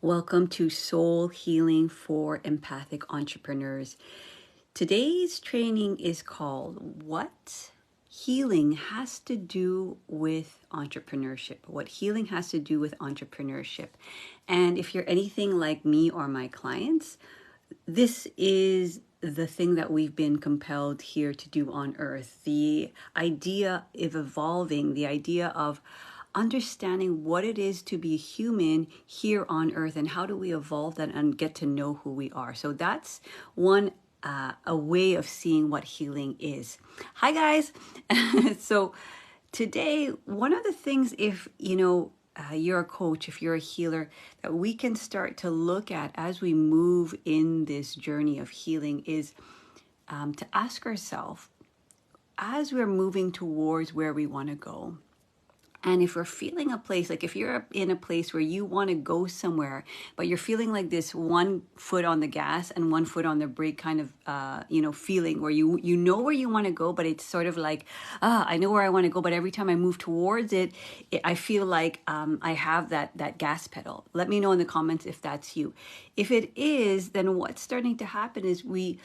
Welcome to Soul Healing for Empathic Entrepreneurs. Today's training is called What Healing Has to Do with Entrepreneurship. What healing has to do with entrepreneurship. And if you're anything like me or my clients, this is the thing that we've been compelled here to do on earth. The idea of evolving, the idea of understanding what it is to be human here on earth and how do we evolve that and get to know who we are. So that's one a way of seeing what healing is. Hi guys. So today, one of the things, if you're a coach, if you're a healer, that we can start to look at as we move in this journey of healing is to ask ourselves, as we're moving towards where we want to go, and if we're feeling a place, like if you're in a place where you want to go somewhere, but you're feeling like this one foot on the gas and one foot on the brake kind of, feeling where you know where you want to go, but it's sort of like, I know where I want to go, but every time I move towards it, I feel like I have that gas pedal. Let me know in the comments if that's you. If it is, then what's starting to happen is we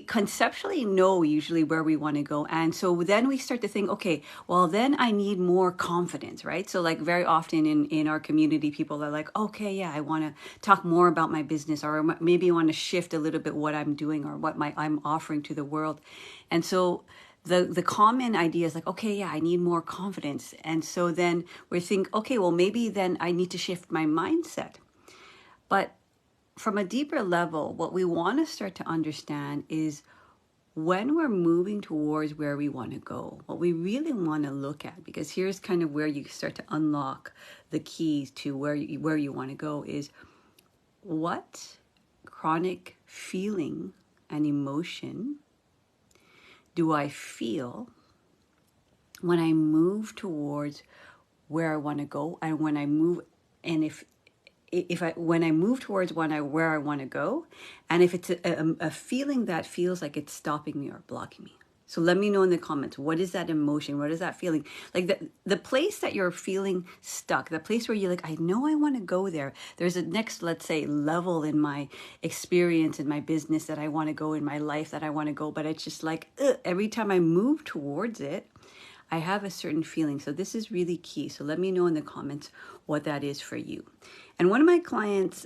conceptually know usually where we want to go. And so then we start to think, okay, well, then I need more confidence, right? So like very often in our community, people are like, okay, yeah, I want to talk more about my business, or maybe I want to shift a little bit what I'm doing or what I'm offering to the world. And so the common idea is like, okay, yeah, I need more confidence. And so then we think, okay, well, maybe then I need to shift my mindset. But from a deeper level, what we want to start to understand is when we're moving towards where we want to go, what we really want to look at, because here's kind of where you start to unlock the keys to where you want to go, is what chronic feeling and emotion do I feel when I move towards where I want to go, and when I move, and when I move towards where I want to go, and if it's a feeling that feels like it's stopping me or blocking me. So let me know in the comments, what is that emotion? What is that feeling? Like the place that you're feeling stuck, the place where you're like, I know I want to go there. There's a next, let's say, level in my experience, in my business that I want to go, in my life that I want to go. But it's just like, every time I move towards it, I have a certain feeling. So this is really key. So let me know in the comments what that is for you. And one of my clients,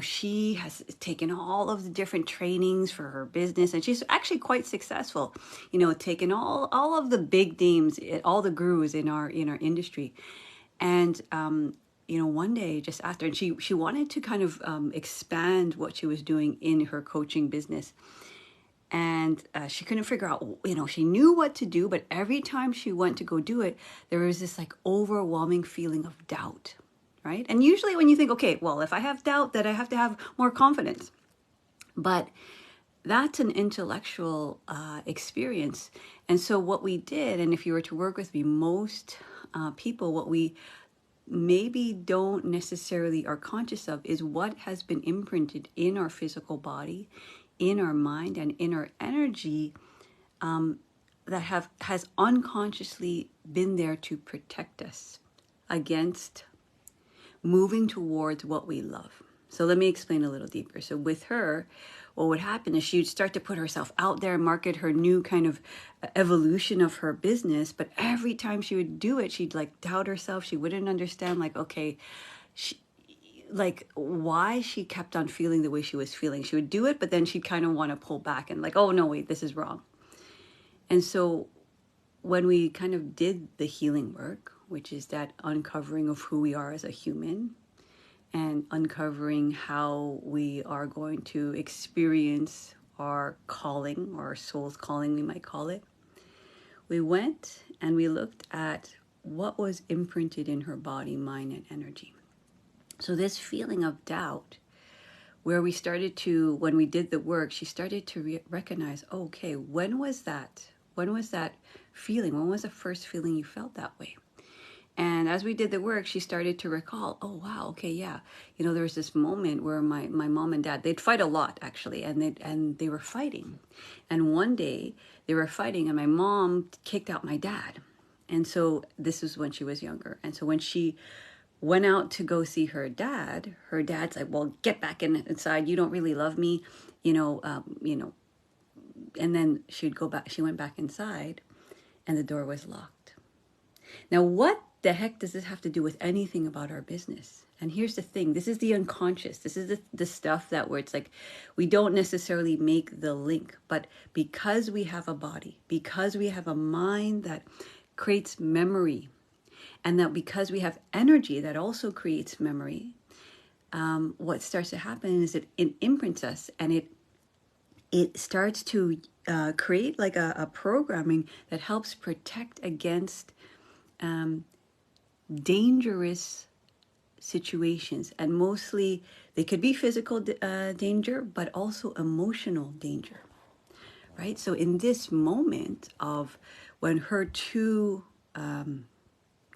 she has taken all of the different trainings for her business, and she's actually quite successful, taken all of the big names, all the gurus in our industry. And, one day just after, and she wanted to kind of expand what she was doing in her coaching business. And she couldn't figure out, she knew what to do, but every time she went to go do it, there was this like overwhelming feeling of doubt, right? And usually when you think, okay, well, if I have doubt, that I have to have more confidence. But that's an intellectual experience. And so what we did, and if you were to work with me, most people, what we maybe don't necessarily are conscious of is what has been imprinted in our physical body, in our mind, and in our energy, that has unconsciously been there to protect us against moving towards what we love. So let me explain a little deeper. So with her, what would happen is she'd start to put herself out there and market her new kind of evolution of her business. But every time she would do it, she'd like doubt herself. She wouldn't understand, like, okay, why she kept on feeling the way she was feeling. She would do it, but then she'd kind of want to pull back and like, oh no, wait, this is wrong. And so when we kind of did the healing work, which is that uncovering of who we are as a human, and uncovering how we are going to experience our calling, or our soul's calling, we might call it, we went and we looked at what was imprinted in her body, mind, and energy. So this feeling of doubt, where we started to, when we did the work, she started to recognize, okay, when was that feeling? When was the first feeling you felt that way? And as we did the work, she started to recall, oh, wow, okay, yeah. There was this moment where my mom and dad, they'd fight a lot, actually, and they were fighting. And one day they were fighting, and my mom kicked out my dad. And so this is when she was younger. And so when she went out to go see her dad. Her dad's like, well, get back inside. You don't really love me, you know. And then she'd go back. She went back inside, and the door was locked. Now, what the heck does this have to do with anything about our business? And here's the thing. This is the unconscious. This is the stuff that where it's like we don't necessarily make the link. But because we have a body, because we have a mind that creates memory, and that because we have energy that also creates memory, what starts to happen is it imprints us, and it starts to create like a programming that helps protect against dangerous situations. And mostly they could be physical danger, but also emotional danger, right? So in this moment of when her two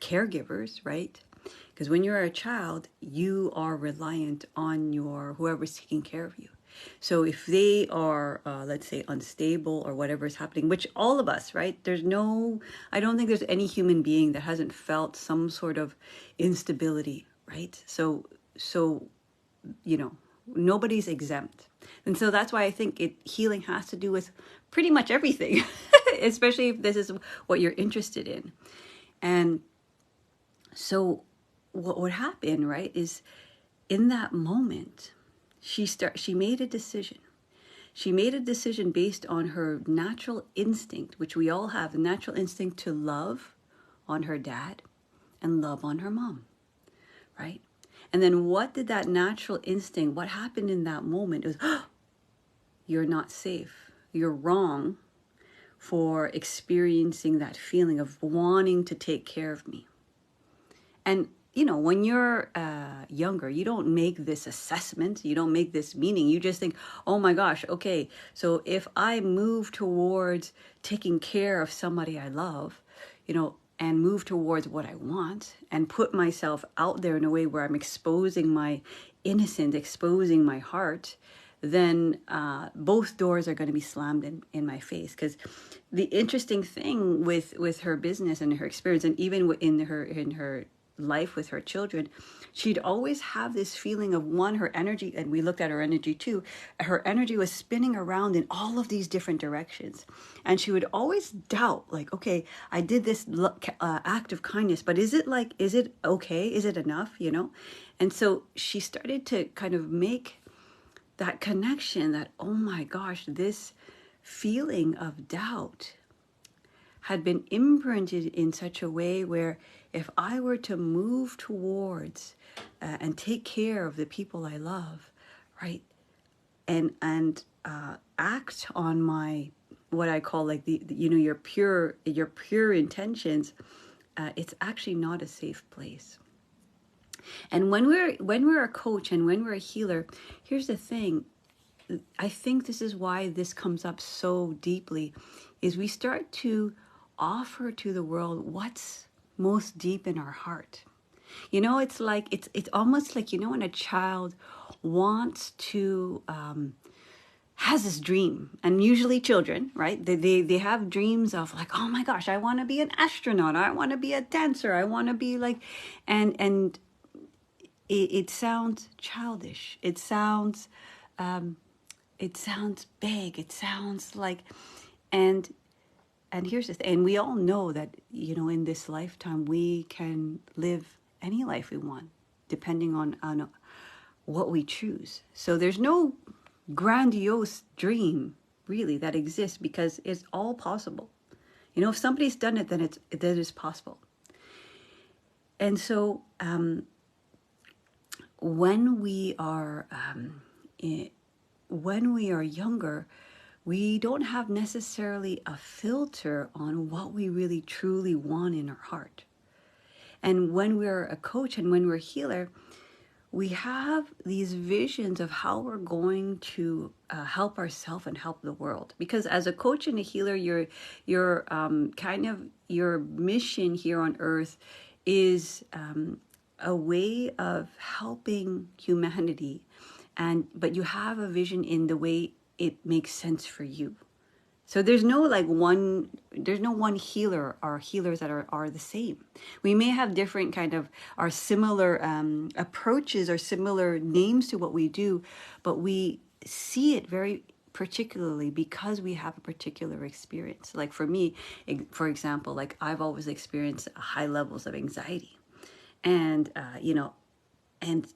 caregivers, right? Because when you're a child, you are reliant on your whoever's taking care of you. So if they are, let's say, unstable or whatever is happening, which all of us, right? I don't think there's any human being that hasn't felt some sort of instability, right? So nobody's exempt. And so that's why I think healing has to do with pretty much everything, especially if this is what you're interested in. And so what would happen, right, is in that moment, she made a decision. She made a decision based on her natural instinct, which we all have, the natural instinct to love on her dad and love on her mom, right? And then what did that natural instinct, what happened in that moment? It was, oh, you're not safe. You're wrong for experiencing that feeling of wanting to take care of me. And when you're younger, you don't make this assessment, you don't make this meaning. You just think, oh my gosh, okay, so if I move towards taking care of somebody I love, and move towards what I want and put myself out there in a way where I'm exposing my innocence, exposing my heart, then both doors are going to be slammed in my face. Because the interesting thing with her business and her experience, and even in her life with her children, she'd always have this feeling of her energy, and we looked at her energy too, her energy was spinning around in all of these different directions, and she would always doubt, like, okay, I did this act of kindness, but is it okay, is it enough, and so she started to kind of make that connection that, oh my gosh, this feeling of doubt had been imprinted in such a way where if I were to move towards and take care of the people I love, right, and act on my, what I call like your pure intentions, it's actually not a safe place. And when we're a coach and when we're a healer, here's the thing. I think this is why this comes up so deeply, is we start to offer to the world what's most deep in our heart. It's like it's almost like when a child wants to has this dream, and usually children, right, they have dreams of like, oh my gosh, I want to be an astronaut, I want to be a dancer, I want to be like, and it sounds childish, it sounds big, it sounds like, and here's the thing, and we all know that, in this lifetime, we can live any life we want, depending on what we choose. So there's no grandiose dream, really, that exists, because it's all possible. If somebody's done it, then that is possible. And so when we are younger, we don't have necessarily a filter on what we really truly want in our heart. And when we're a coach and when we're a healer, we have these visions of how we're going to help ourselves and help the world. Because as a coach and a healer, your kind of your mission here on earth is a way of helping humanity, but you have a vision in the way it makes sense for you. So there's no like one, there's no one healer or healers that are the same. We may have different kind of, our similar approaches or similar names to what we do, but we see it very particularly because we have a particular experience. Like for me, for example, like I've always experienced high levels of anxiety, and and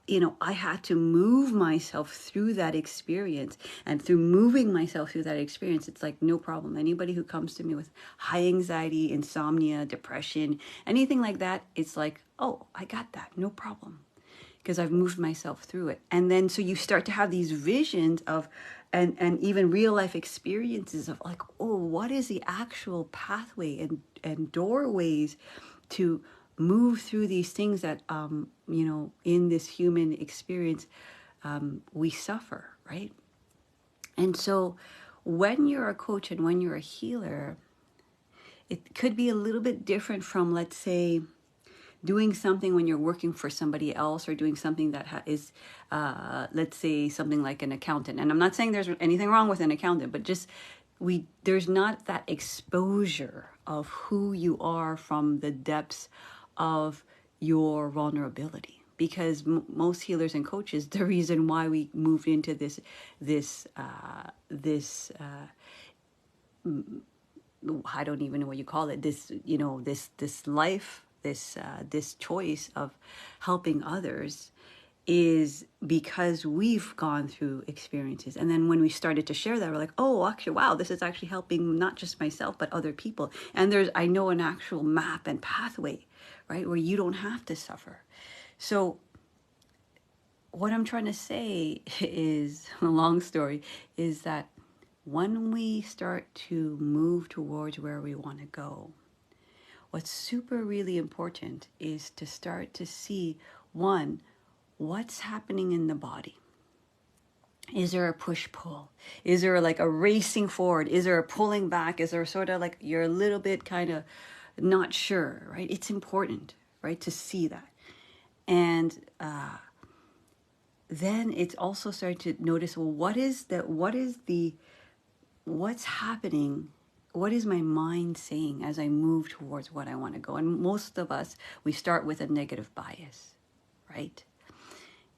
I had to move myself through that experience. And through moving myself through that experience, it's like no problem. Anybody who comes to me with high anxiety, insomnia, depression, anything like that, it's like, oh, I got that, no problem. Because I've moved myself through it. And then so you start to have these visions of, and even real life experiences of like, oh, what is the actual pathway and doorways to move through these things that in this human experience we suffer, right? And so when you're a coach and when you're a healer, it could be a little bit different from, let's say, doing something when you're working for somebody else, or doing something that is, let's say, something like an accountant. And I'm not saying there's anything wrong with an accountant, but just there's not that exposure of who you are from the depths of your vulnerability. Because most healers and coaches, the reason why we moved into this I don't even know what you call it, this life, this choice of helping others, is because we've gone through experiences. And then when we started to share that, we're like, oh, actually, wow, this is actually helping not just myself, but other people. And I know an actual map and pathway, right, where you don't have to suffer. So what I'm trying to say is, a long story, is that when we start to move towards where we want to go, what's super really important is to start to see, one, what's happening in the body. Is there a push-pull? Is there like a racing forward? Is there a pulling back? Is there sort of like you're a little bit kind of not sure, right? It's important, right, to see that. And then it's also starting to notice, well, what's happening? What is my mind saying as I move towards what I want to go? And most of us, we start with a negative bias, right?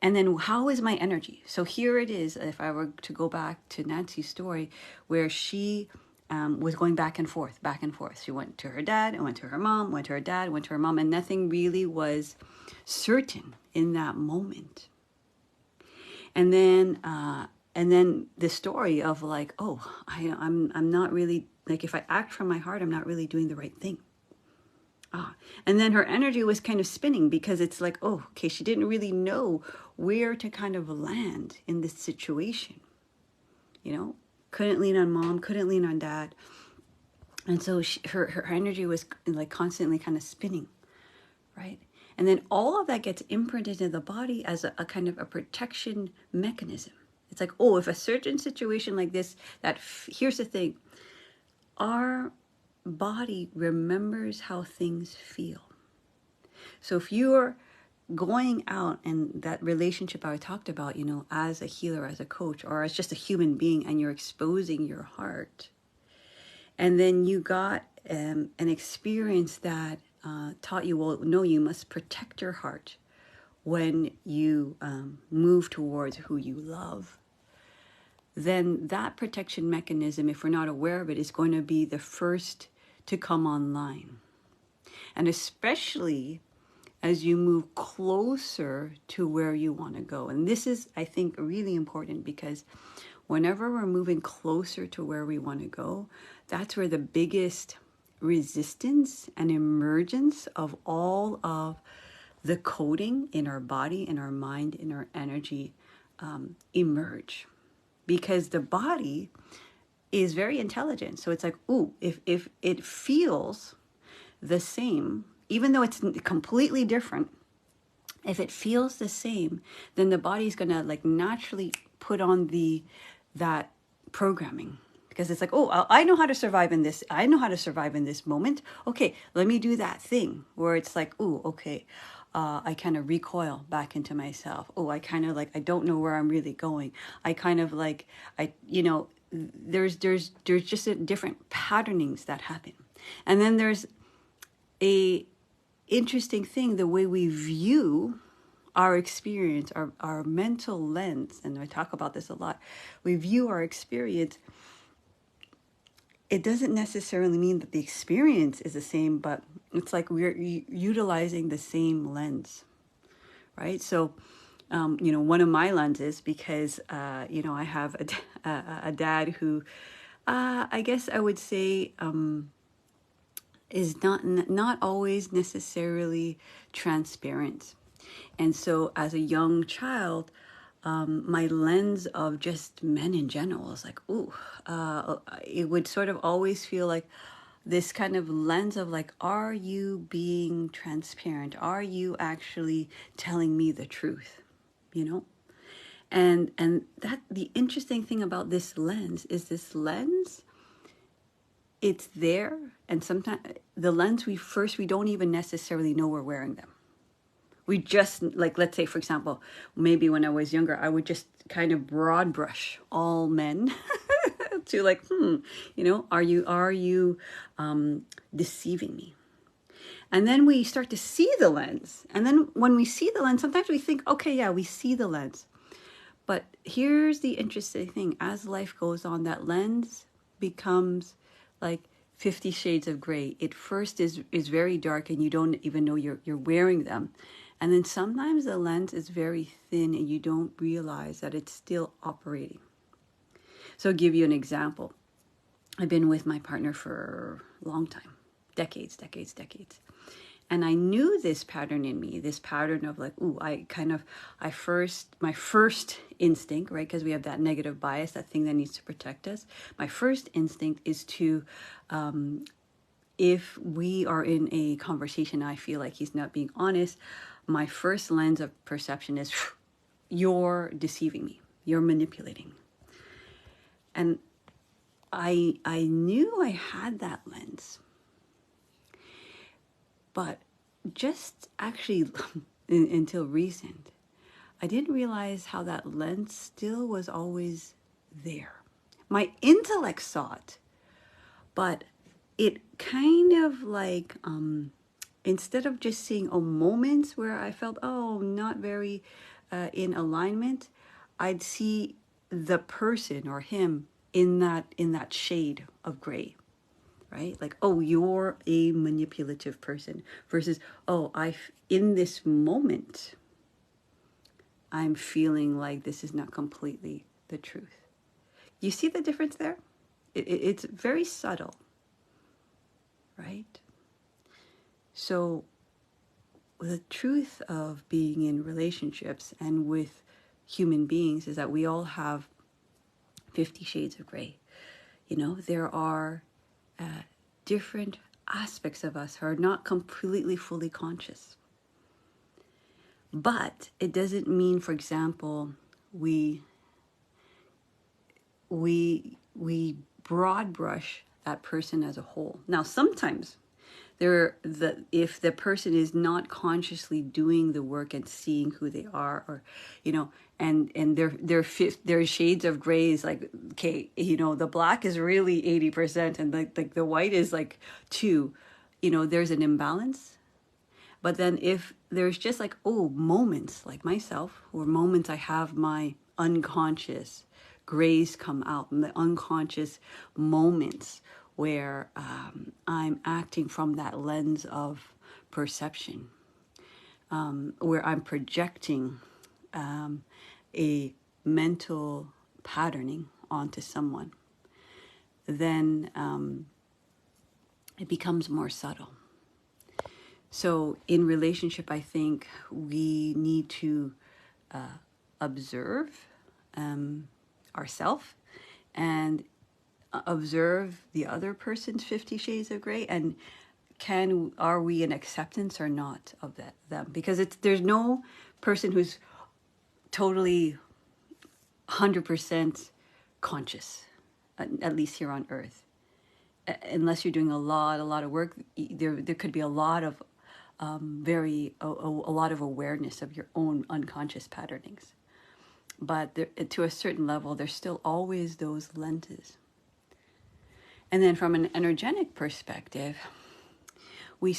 And then how is my energy? So here it is, if I were to go back to Nancy's story, where she was going back and forth, back and forth. She went to her dad, and went to her mom, went to her dad, went to her mom, and nothing really was certain in that moment. And then the story of like, oh, I'm not really, like, if I act from my heart, I'm not really doing the right thing. And then her energy was kind of spinning, because it's like, oh, okay, she didn't really know where to kind of land in this situation. Couldn't lean on mom, couldn't lean on dad. And so her energy was like constantly kind of spinning, right? And then all of that gets imprinted in the body as a kind of a protection mechanism. It's like, oh, if a certain situation like this, here's the thing, our body remembers how things feel. So if you're going out, and that relationship I talked about, as a healer, as a coach, or as just a human being, and you're exposing your heart, and then you got an experience that taught you, well, no, you must protect your heart when you move towards who you love, then that protection mechanism, if we're not aware of it, is going to be the first to come online. And especially as you move closer to where you want to go. And this is, I think, really important, because whenever we're moving closer to where we want to go, that's where the biggest resistance and emergence of all of the coding in our body, in our mind, in our energy emerge. Because the body is very intelligent. So it's like, ooh, if it feels the same, even though it's completely different, if it feels the same, then the body's gonna like naturally put on that programming. Because it's like, oh, I know how to survive in this. I know how to survive in this moment. Okay, let me do that thing where it's like, ooh, okay, I kind of recoil back into myself. Oh, I kind of like, I don't know where I'm really going. I kind of like, there's just different patternings that happen. And then there's a interesting thing, the way we view our experience, our mental lens, and I talk about this a lot. We view our experience. It doesn't necessarily mean that the experience is the same, but it's like we're utilizing the same lens, right? So, one of my lenses, because, I have a dad who, I guess I would say, is not always necessarily transparent. And so as a young child, my lens of just men in general is like, ooh, it would sort of always feel like this kind of lens of like, are you being transparent? Are you actually telling me the truth? And that the interesting thing about this lens is this lens, it's there, and sometimes the lens we don't even necessarily know we're wearing them. We just, like, let's say, for example, maybe when I was younger, I would just kind of broad brush all men to like, are you deceiving me? And then we start to see the lens. And then when we see the lens, sometimes we think, okay, yeah, we see the lens. But here's the interesting thing. As life goes on, that lens becomes like 50 shades of gray. It first is very dark and you don't even know you're wearing them. And then sometimes the lens is very thin and you don't realize that it's still operating. So I'll give you an example. I've been with my partner for a long time, decades. And I knew this pattern in me, this pattern of like, my first instinct, right? Because we have that negative bias, that thing that needs to protect us. My first instinct is to, if we are in a conversation, I feel like he's not being honest, my first lens of perception is, you're deceiving me, you're manipulating. And I knew I had that lens. But just actually until recent, I didn't realize how that lens still was always there. My intellect saw it, but it kind of like, instead of just seeing moments where I felt, not very in alignment, I'd see the person or him in that shade of gray. Right? Like, you're a manipulative person versus, in this moment, I'm feeling like this is not completely the truth. You see the difference there? It's very subtle, right? So the truth of being in relationships and with human beings is that we all have 50 shades of gray. There are different aspects of us who are not completely fully conscious. But it doesn't mean, for example, we broad brush that person as a whole. Now, sometimes if the person is not consciously doing the work and seeing who they are, or and their shades of gray is like, okay, the black is really 80% and like the white is like 2, there's an imbalance. But then if there's just like, moments like myself, or moments I have my unconscious grays come out, and the unconscious moments where I'm acting from that lens of perception, where I'm projecting a mental patterning onto someone, then it becomes more subtle. So in relationship, I think we need to observe ourselves and observe the other person's 50 shades of gray, and are we in acceptance or not of them? Because there's no person who's totally 100% conscious, at least here on earth. Unless you're doing a lot of work, there could be a lot of a lot of awareness of your own unconscious patternings. but there, to a certain level, there's still always those lenses. And then from an energetic perspective, we're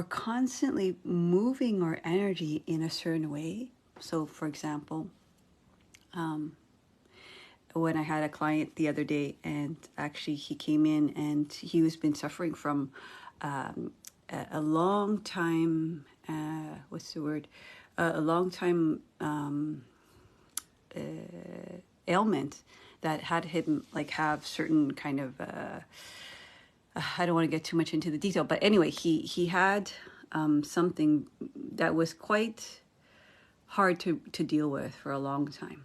constantly moving our energy in a certain way. So, for example, when I had a client the other day, and actually he came in and he was been suffering from a long time, what's the word? A long time ailment that had him like have certain kind of I don't want to get too much into the detail, but anyway, he had something that was quite hard to deal with for a long time.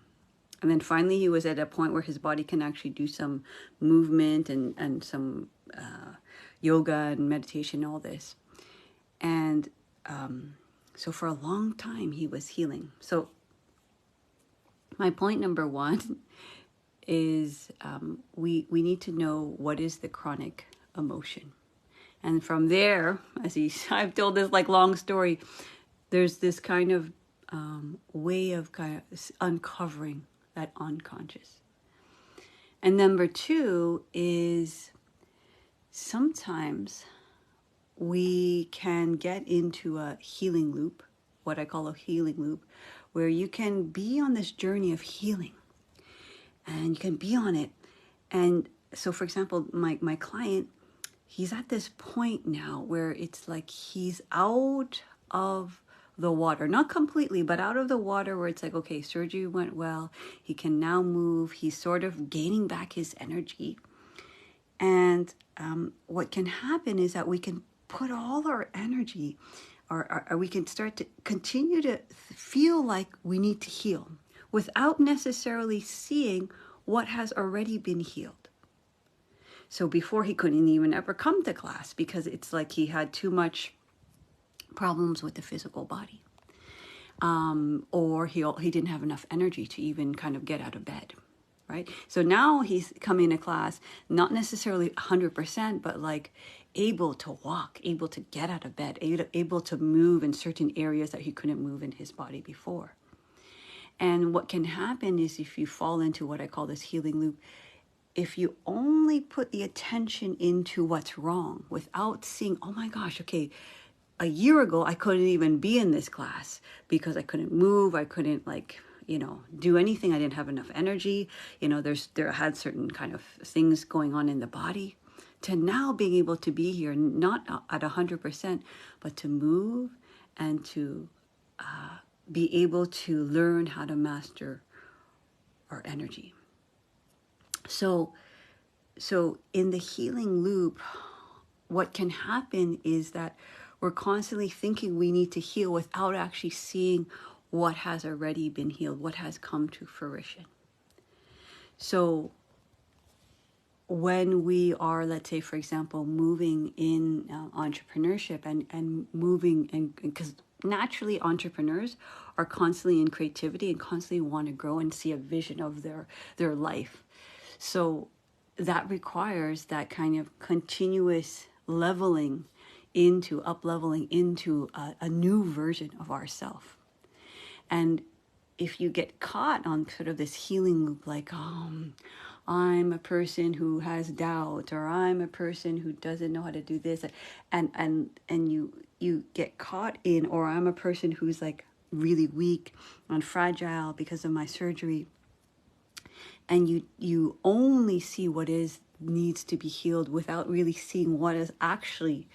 And then finally he was at a point where his body can actually do some movement and some yoga and meditation, all this. And so for a long time he was healing. So my point number one is we need to know what is the chronic emotion. And from there, I've told this like long story, there's this kind of way of kind of uncovering that unconscious. And number two is sometimes we can get into a healing loop, what I call a healing loop, where you can be on this journey of healing and you can be on it. And so, for example, my client, he's at this point now where it's like he's out of the water, not completely, but out of the water, where it's like, okay, surgery went well. He can now move. He's sort of gaining back his energy. And what can happen is that we can put all our energy, or we can start to continue to feel like we need to heal without necessarily seeing what has already been healed. So before, he couldn't even ever come to class because it's like he had too much problems with the physical body, or he didn't have enough energy to even kind of get out of bed, right? So now he's coming to class, not necessarily 100%, but like able to walk, able to get out of bed, able to move in certain areas that he couldn't move in his body before. And what can happen is, if you fall into what I call this healing loop, if you only put the attention into what's wrong without seeing, oh my gosh, okay, a year ago, I couldn't even be in this class because I couldn't move. I couldn't do anything. I didn't have enough energy. There had certain kind of things going on in the body, to now being able to be here, not at 100%, but to move and to be able to learn how to master our energy. So in the healing loop, what can happen is that we're constantly thinking we need to heal without actually seeing what has already been healed, what has come to fruition. So when we are, let's say, for example, moving in entrepreneurship and moving, and because naturally entrepreneurs are constantly in creativity and constantly want to grow and see a vision of their life. So that requires that kind of continuous leveling up-leveling into a new version of ourself. And if you get caught on sort of this healing loop, like, I'm a person who has doubt, or I'm a person who doesn't know how to do this, and you get caught in, or I'm a person who's like really weak and fragile because of my surgery, and you only see what needs to be healed without really seeing what is actually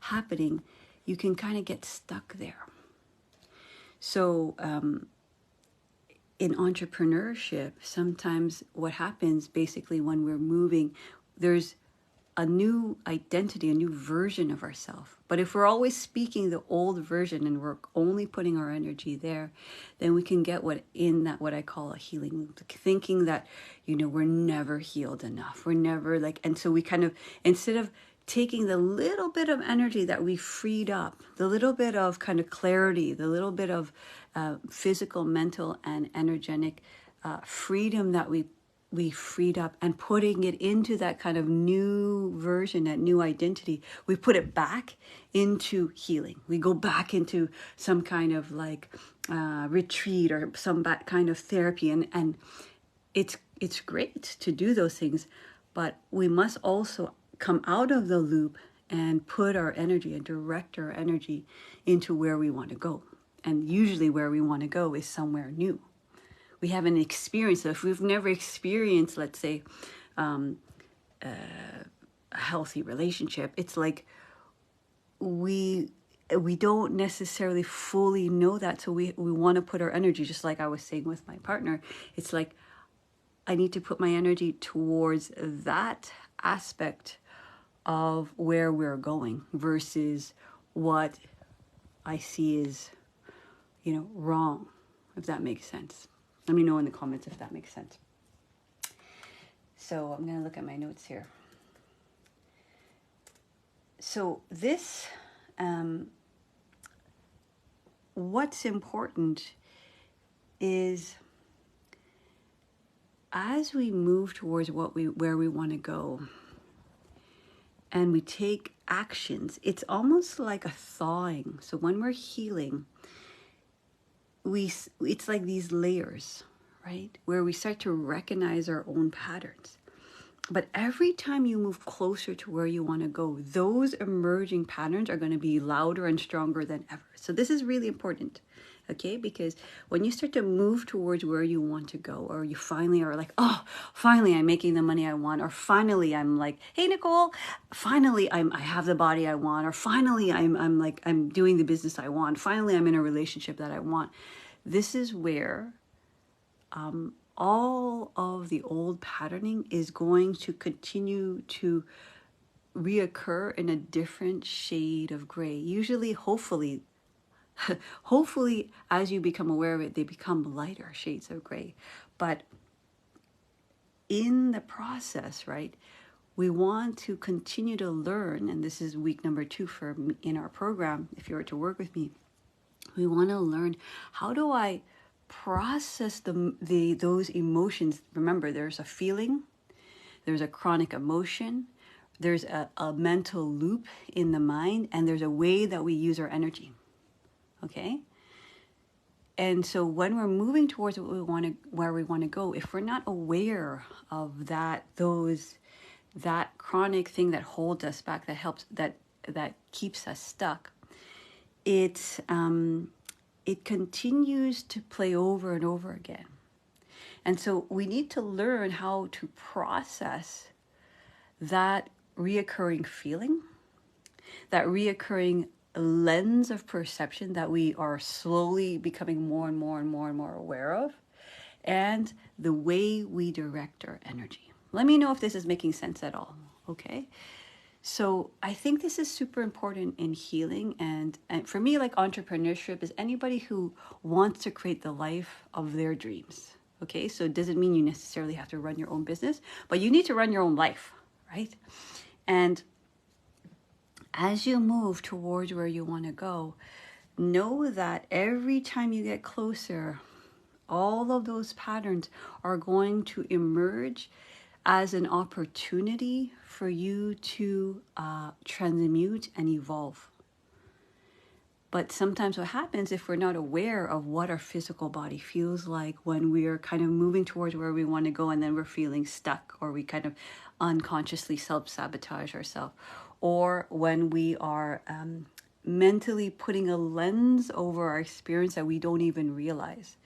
happening, you can kind of get stuck there. So in entrepreneurship, sometimes what happens basically when we're moving, there's a new identity, a new version of ourselves. But if we're always speaking the old version and we're only putting our energy there, then we can get what I call a healing loop, thinking that, we're never healed enough. We're never and so we kind of, instead of taking the little bit of energy that we freed up, the little bit of kind of clarity, the little bit of physical, mental, and energetic freedom that we we freed up, and putting it into that kind of new version, that new identity, we put it back into healing. We go back into some kind of like retreat or some kind of therapy, and it's great to do those things, but we must also come out of the loop and put our energy and direct our energy into where we want to go. And usually where we want to go is somewhere new. We haven't experienced, so if we've never experienced, let's say, a healthy relationship, it's like we don't necessarily fully know that. So we want to put our energy, just like I was saying with my partner, it's like I need to put my energy towards that aspect of where we're going versus what I see is, wrong, if that makes sense. Let me know in the comments if that makes sense. So I'm going to look at my notes here. So this, what's important is as we move towards where we want to go and we take actions, it's almost like a thawing. So when we're healing, it's like these layers, right? Where we start to recognize our own patterns. But every time you move closer to where you want to go, those emerging patterns are going to be louder and stronger than ever. So this is really important, okay? Because when you start to move towards where you want to go, or you finally are like, oh, finally I'm making the money I want, or finally I'm like, hey Nicole, finally I have the body I want, or finally I'm doing the business I want, finally I'm in a relationship that I want. This is where all of the old patterning is going to continue to reoccur in a different shade of gray. Usually, hopefully, as you become aware of it, they become lighter shades of gray. But in the process, right, we want to continue to learn, and this is week number 2 in our program, if you were to work with me, we want to learn, how do I process those emotions? Remember, there's a feeling, there's a chronic emotion, there's a mental loop in the mind, and there's a way that we use our energy. Okay? And so when we're moving towards where we want to go, if we're not aware of that chronic thing that holds us back, that keeps us stuck, it continues to play over and over again. And so we need to learn how to process that reoccurring feeling, that reoccurring lens of perception that we are slowly becoming more and more and more and more aware of, and the way we direct our energy. Let me know if this is making sense at all, okay? So I think this is super important in healing, and for me, like, entrepreneurship is anybody who wants to create the life of their dreams. Okay, so it doesn't mean you necessarily have to run your own business, but you need to run your own life, right? And as you move towards where you want to go, know that every time you get closer, all of those patterns are going to emerge as an opportunity for you to transmute and evolve. But sometimes what happens, if we're not aware of what our physical body feels like when we're kind of moving towards where we want to go, and then we're feeling stuck, or we kind of unconsciously self-sabotage ourselves, or when we are mentally putting a lens over our experience that we don't even realize,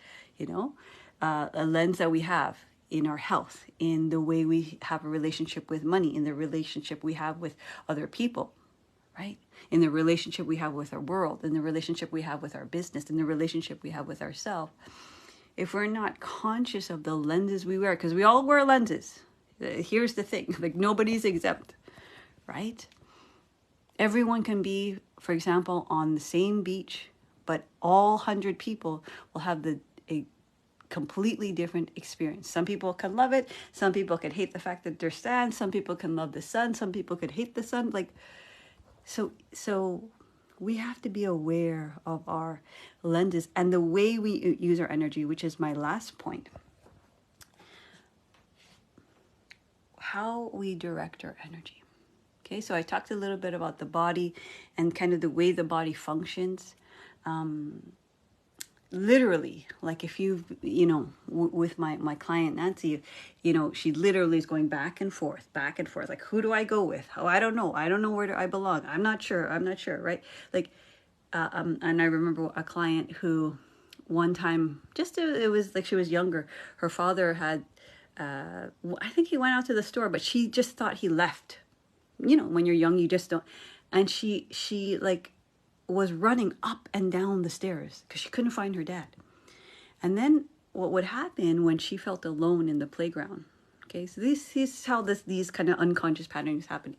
a lens that we have in our health, in the way we have a relationship with money, in the relationship we have with other people, right? In the relationship we have with our world, in the relationship we have with our business, in the relationship we have with ourselves. If we're not conscious of the lenses we wear, because we all wear lenses. Here's the thing, like, nobody's exempt, right? Everyone can be, for example, on the same beach, but all 100 people will have a completely different experience. Some people can love it. Some people can hate the fact that there's sand. Some people can love the sun. Some people could hate the sun. So we have to be aware of our lenses and the way we use our energy, which is my last point. how we direct our energy. Okay, so I talked a little bit about the body and kind of the way the body functions. Literally, like if with my client Nancy, she literally is going back and forth, like, who do I go with? Oh, I don't know where I belong. I'm not sure, right? Like, and I remember a client who one time, it was like she was younger, her father had I think he went out to the store, but she just thought he left. When you're young, you just don't. And she like was running up and down the stairs because she couldn't find her dad. And then what would happen when she felt alone in the playground? Okay, so this is how these kind of unconscious patterns happen.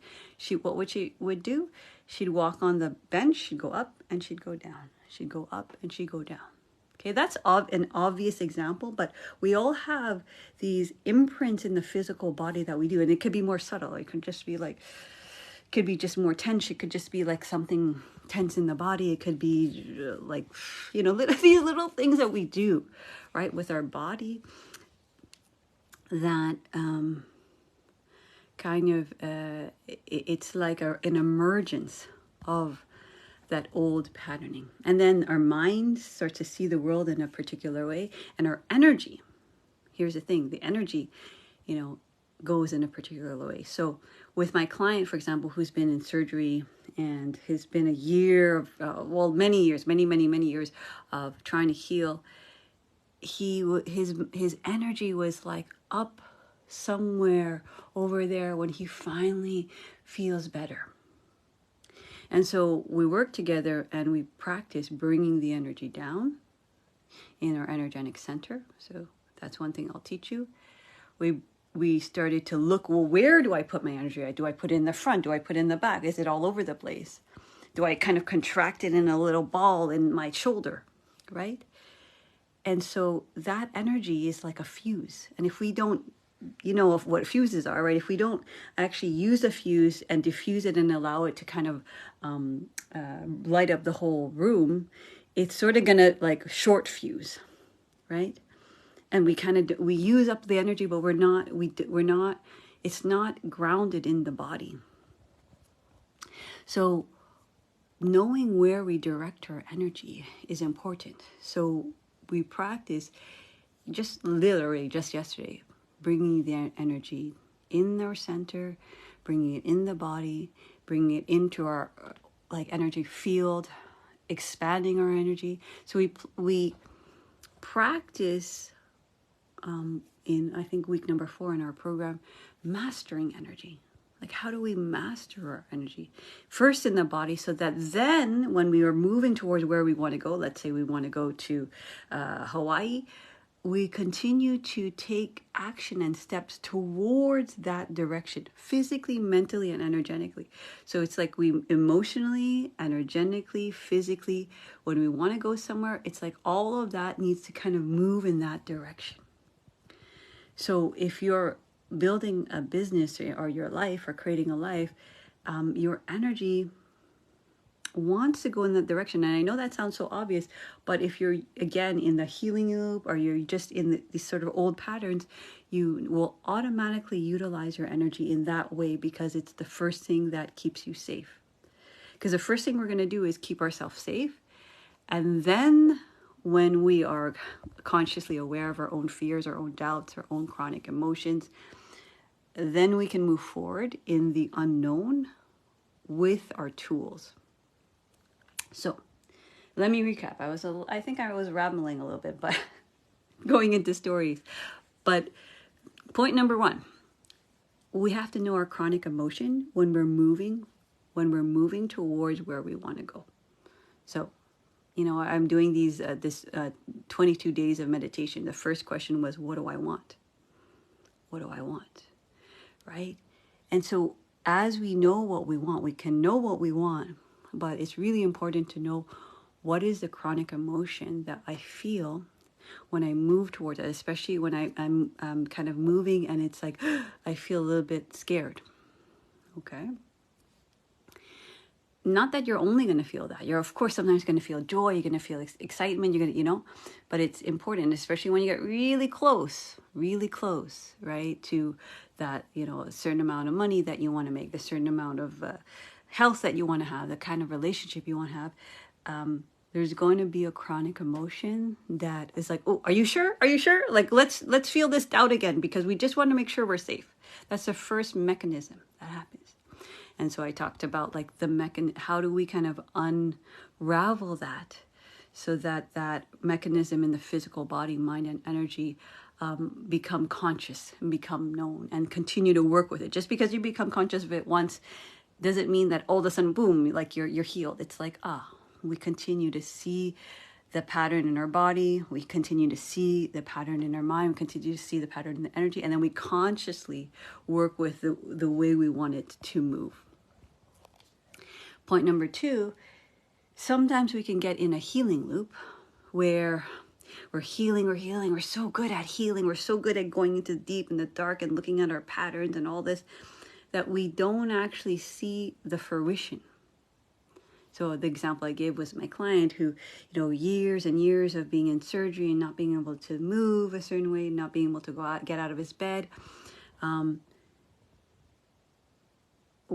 What would she would do? She'd walk on the bench, she'd go up and she'd go down. She'd go up and she'd go down. Okay, that's an obvious example, but we all have these imprints in the physical body that we do, and it could be more subtle. It could just be like, could be just more tense. It could just be like something tense in the body. It could be like, these little things that we do, right, with our body that it's like an emergence of that old patterning. And then our mind starts to see the world in a particular way, and our energy, here's the thing, the energy, goes in a particular way. So with my client, for example, who's been in surgery and has been a year of, many years, many years of trying to heal, his energy was like up somewhere over there when he finally feels better. And so we work together and we practice bringing the energy down in our energetic center. So that's one thing I'll teach you. We started to look, well, where do I put my energy? Do I put it in the front? Do I put it in the back? Is it all over the place? Do I kind of contract it in a little ball in my shoulder, right? And so that energy is like a fuse. And if we don't, of what fuses are, right? If we don't actually use a fuse and diffuse it and allow it to kind of light up the whole room, it's sort of gonna like short fuse, right? And we use up the energy, but we're not. It's not grounded in the body. So knowing where we direct our energy is important. So we practice just yesterday, bringing the energy in our center, bringing it in the body, bringing it into our energy field, expanding our energy. So we practice in, I think, week number 4 in our program, mastering energy. Like, how do we master our energy? First in the body, so that then when we are moving towards where we want to go, let's say we want to go to Hawaii, we continue to take action and steps towards that direction, physically, mentally, and energetically. So it's like we emotionally, energetically, physically, when we want to go somewhere, it's like all of that needs to kind of move in that direction. So if you're building a business or your life or creating a life, your energy wants to go in that direction. And I know that sounds so obvious, but if you're, again, in the healing loop or you're just in these sort of old patterns, you will automatically utilize your energy in that way because it's the first thing that keeps you safe. Because the first thing we're going to do is keep ourselves safe. And then when we are consciously aware of our own fears, our own doubts, our own chronic emotions, then we can move forward in the unknown with our tools. So let me recap. I think I was rambling a little bit, but going into stories. But point number 1, we have to know our chronic emotion when we're moving towards where we want to go. So, I'm doing this 22 days of meditation. The first question was, what do I want? What do I want? Right? And so as we know what we want, we can know what we want, but it's really important to know what is the chronic emotion that I feel when I move towards it, especially when I'm kind of moving and it's like, I feel a little bit scared. Okay? not that you're only going to feel that. You're, of course, sometimes going to feel joy, you're going to feel excitement, you're going to, but it's important, especially when you get really close, right, to that, a certain amount of money that you want to make, the certain amount of health that you want to have, the kind of relationship you want to have. There's going to be a chronic emotion that is like, oh, are you sure? Are you sure? Like, let's feel this doubt again, because we just want to make sure we're safe. That's the first mechanism that happens. And so I talked about like how do we kind of unravel that so that that mechanism in the physical body, mind, and energy become conscious and become known and continue to work with it. Just because you become conscious of it once doesn't mean that all of a sudden, boom, like you're healed. It's like, we continue to see the pattern in our body. We continue to see the pattern in our mind. We continue to see the pattern in the energy. And then we consciously work with the way we want it to move. Point number 2, sometimes we can get in a healing loop where we're healing. We're so good at healing. We're so good at going into deep in the dark and looking at our patterns and all this that we don't actually see the fruition. So the example I gave was my client who, years and years of being in surgery and not being able to move a certain way, not being able to get out of his bed.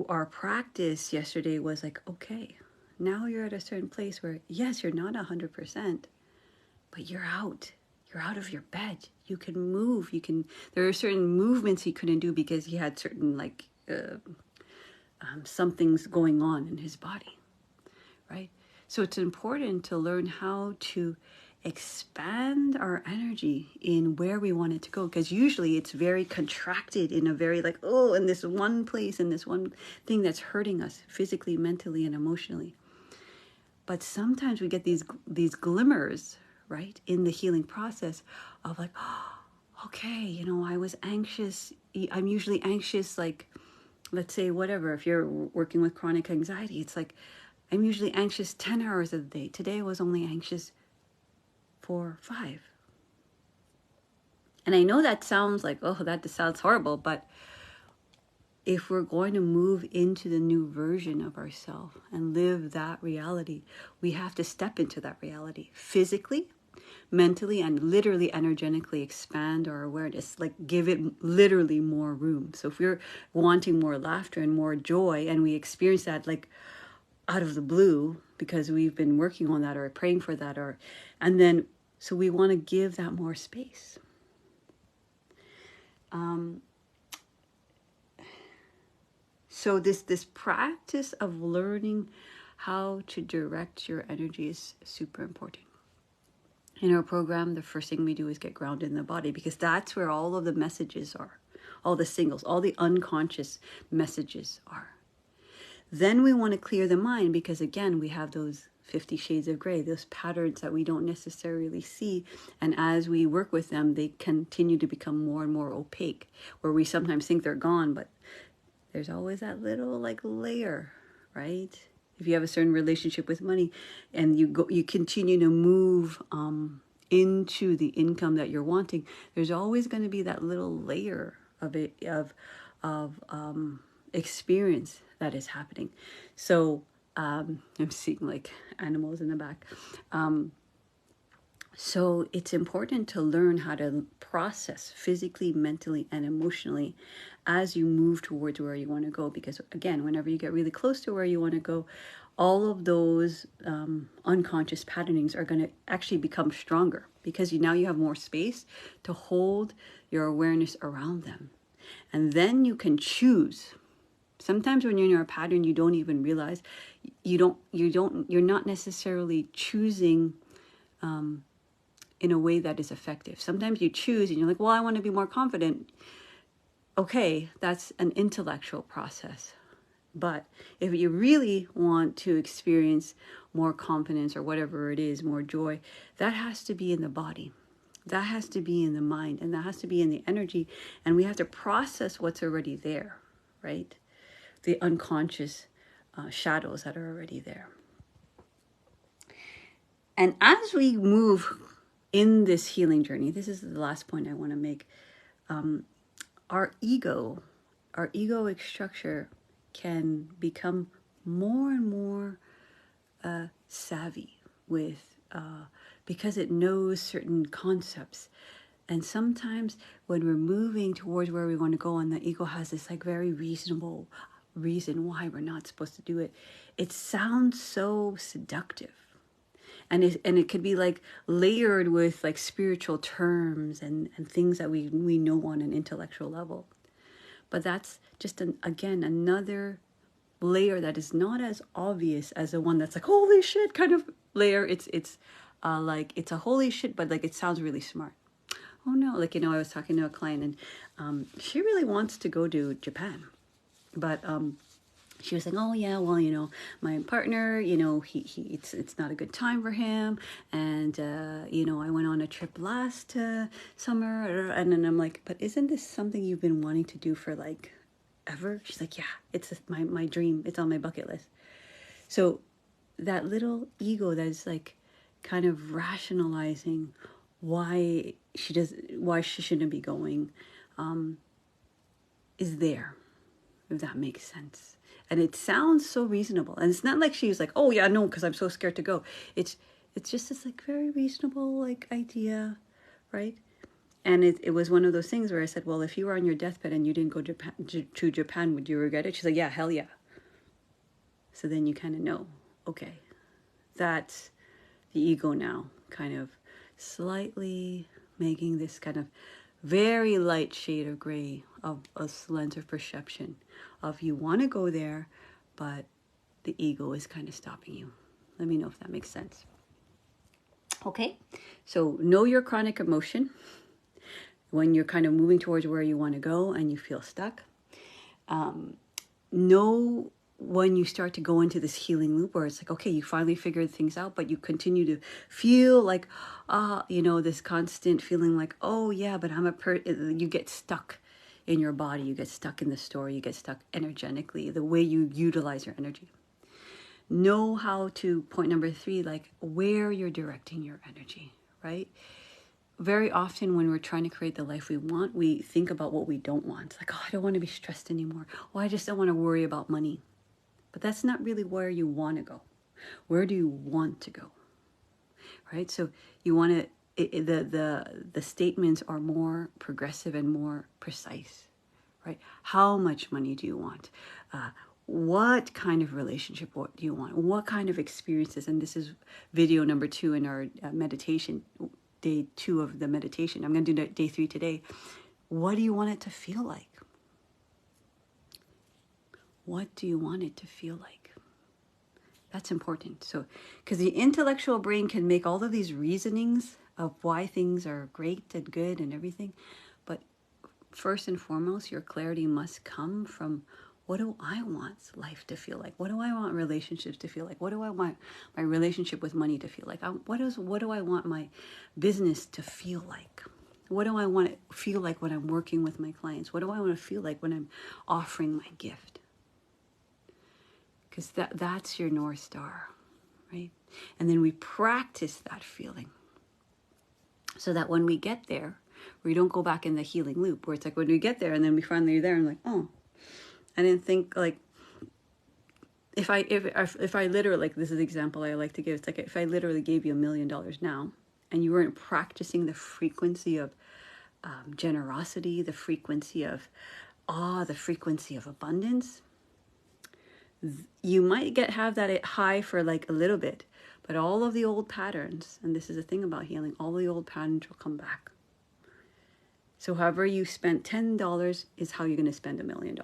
Our practice yesterday was like, okay, now you're at a certain place where, yes, you're not 100%, but you're out. You're out of your bed. You can move. There are certain movements he couldn't do because he had certain something's going on in his body. Right? So it's important to learn how to expand our energy in where we want it to go, because usually it's very contracted in a very in this one place, in this one thing that's hurting us physically, mentally, and emotionally. But sometimes we get these glimmers, right, in the healing process of like, okay, I was anxious. I'm usually anxious, let's say whatever, if you're working with chronic anxiety, it's like, I'm usually anxious 10 hours of the day. Today I was only anxious for 5. And I know that sounds like, that sounds horrible, but if we're going to move into the new version of ourselves and live that reality, we have to step into that reality physically, mentally, and literally energetically expand our awareness, give it literally more room. So if we're wanting more laughter and more joy, and we experience that out of the blue because we've been working on that or praying for that, so we want to give that more space. So this practice of learning how to direct your energy is super important. In our program, the first thing we do is get grounded in the body, because that's where all of the messages are, all the signals, all the unconscious messages are. Then we want to clear the mind, because again, we have those 50 shades of gray, those patterns that we don't necessarily see. And as we work with them, they continue to become more and more opaque, where we sometimes think they're gone, but there's always that little layer, right? If you have a certain relationship with money and you continue to move into the income that you're wanting, there's always going to be that little layer of experience that is happening. So I'm seeing animals in the back. So it's important to learn how to process physically, mentally, and emotionally as you move towards where you want to go. Because again, whenever you get really close to where you want to go, all of those unconscious patternings are going to actually become stronger, because now you have more space to hold your awareness around them. And then you can choose. Sometimes when you're in a pattern, you don't even realize you're not necessarily choosing in a way that is effective. Sometimes you choose and you're like, well, I want to be more confident. Okay, that's an intellectual process. But if you really want to experience more confidence or whatever it is, more joy, that has to be in the body. That has to be in the mind, and that has to be in the energy. And we have to process what's already there, right? The unconscious shadows that are already there. And as we move in this healing journey, this is the last point I want to make. Our egoic structure can become more and more savvy with, because it knows certain concepts. And sometimes when we're moving towards where we want to go, and the ego has this like very reasonable reason why we're not supposed to do it, it sounds so seductive. And it could be like layered with like spiritual terms and things that we know on an intellectual level. But that's just again another layer that is not as obvious as the one that's like holy shit kind of layer. It's like it's a holy shit, but like it sounds really smart. Oh no, like I was talking to a client and she really wants to go to Japan, but she was like, oh yeah, well, my partner, it's not a good time for him. And, I went on a trip last summer. And then I'm like, but isn't this something you've been wanting to do for like ever? She's like, yeah, it's my dream. It's on my bucket list. So that little ego that is like kind of rationalizing why she shouldn't be going, is there, if that makes sense. And it sounds so reasonable. And it's not like she was like, oh yeah, no, because I'm so scared to go. It's just this like very reasonable like idea, right? And it was one of those things where I said, well, if you were on your deathbed and you didn't go to Japan, would you regret it? She's like, yeah, hell yeah. So then you kind of know, okay, that's the ego now kind of slightly making this kind of very light shade of gray of a lens of perception of you want to go there, but the ego is kind of stopping you. Let me know if that makes sense. Okay, so know your chronic emotion when you're kind of moving towards where you want to go and you feel stuck. Know when you start to go into this healing loop where it's like, okay, you finally figured things out, but you continue to feel like, this constant feeling like, oh yeah, but you get stuck in your body, you get stuck in the story, you get stuck energetically, the way you utilize your energy. Know how to, point number 3, like where you're directing your energy, right? Very often when we're trying to create the life we want, we think about what we don't want. It's like, oh, I don't want to be stressed anymore. Oh, I just don't want to worry about money. But that's not really where you want to go. Where do you want to go? Right? So you want to, the statements are more progressive and more precise, right? How much money do you want? What kind of relationship do you want? What kind of experiences? And this is video number 2 in our meditation, day 2 of the meditation. I'm going to do day 3 today. What do you want it to feel like? What do you want it to feel like? That's important. So, because the intellectual brain can make all of these reasonings of why things are great and good and everything. But first and foremost, your clarity must come from, what do I want life to feel like? What do I want relationships to feel like? What do I want my relationship with money to feel like? What do I want my business to feel like? What do I want to feel like when I'm working with my clients? What do I want to feel like when I'm offering my gift? Because that's your North Star, right? And then we practice that feeling so that when we get there, we don't go back in the healing loop where it's like when we get there and then we finally are there and like, oh, I didn't think, like, if I literally, like, this is the example I like to give. It's like if I literally gave you $1 million now and you weren't practicing the frequency of generosity, the frequency of awe, the frequency of abundance, you might have that high for like a little bit, but all of the old patterns, and this is the thing about healing, all the old patterns will come back. So however you spent $10 is how you're going to spend $1 million,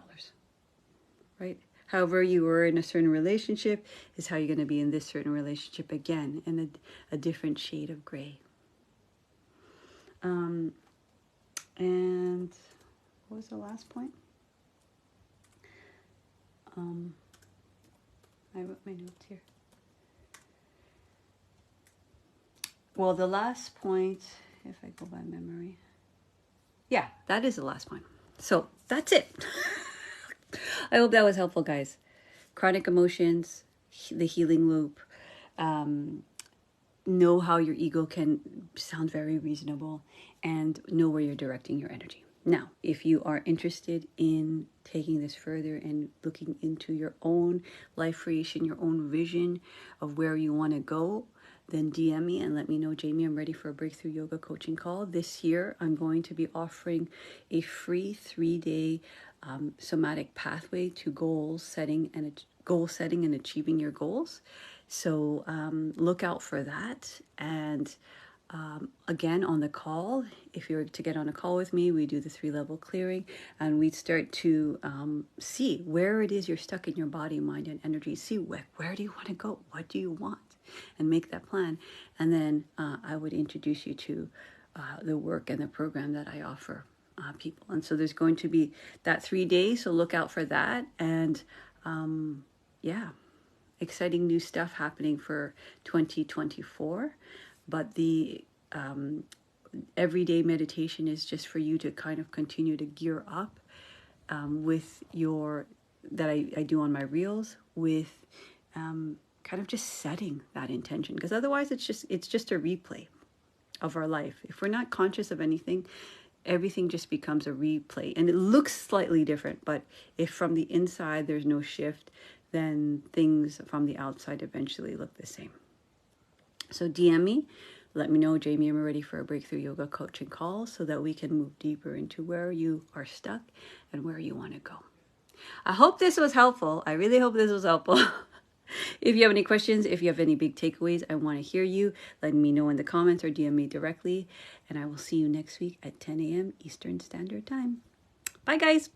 right? However you were in a certain relationship is how you're going to be in this certain relationship again, in a different shade of gray. And what was the last point? I wrote my notes here. Well, the last point, if I go by memory. Yeah, that is the last point. So that's it. I hope that was helpful, guys. Chronic emotions, the healing loop. Know how your ego can sound very reasonable, and know where you're directing your energy. Now, if you are interested in taking this further and looking into your own life creation, your own vision of where you want to go, then DM me and let me know, Jamie, I'm ready for a breakthrough yoga coaching call. This year, I'm going to be offering a free 3-day somatic pathway to goal setting and achieving your goals. So look out for that. And again, on the call, if you were to get on a call with me, we do the 3-level clearing, and we start to see where it is you're stuck in your body, mind, and energy. See where do you want to go? What do you want? And make that plan. And then I would introduce you to the work and the program that I offer people. And so there's going to be that 3 days, so look out for that. And yeah, exciting new stuff happening for 2024. But the everyday meditation is just for you to kind of continue to gear up with your, that I do on my reels, with kind of just setting that intention. Because otherwise it's just a replay of our life. If we're not conscious of anything, everything just becomes a replay. And it looks slightly different, but if from the inside there's no shift, then things from the outside eventually look the same. So DM me, let me know, Jamie, I'm ready for a breakthrough yoga coaching call, so that we can move deeper into where you are stuck and where you want to go. I hope this was helpful. I really hope this was helpful. If you have any questions, if you have any big takeaways, I want to hear you. Let me know in the comments or DM me directly. And I will see you next week at 10 a.m. Eastern Standard Time. Bye, guys.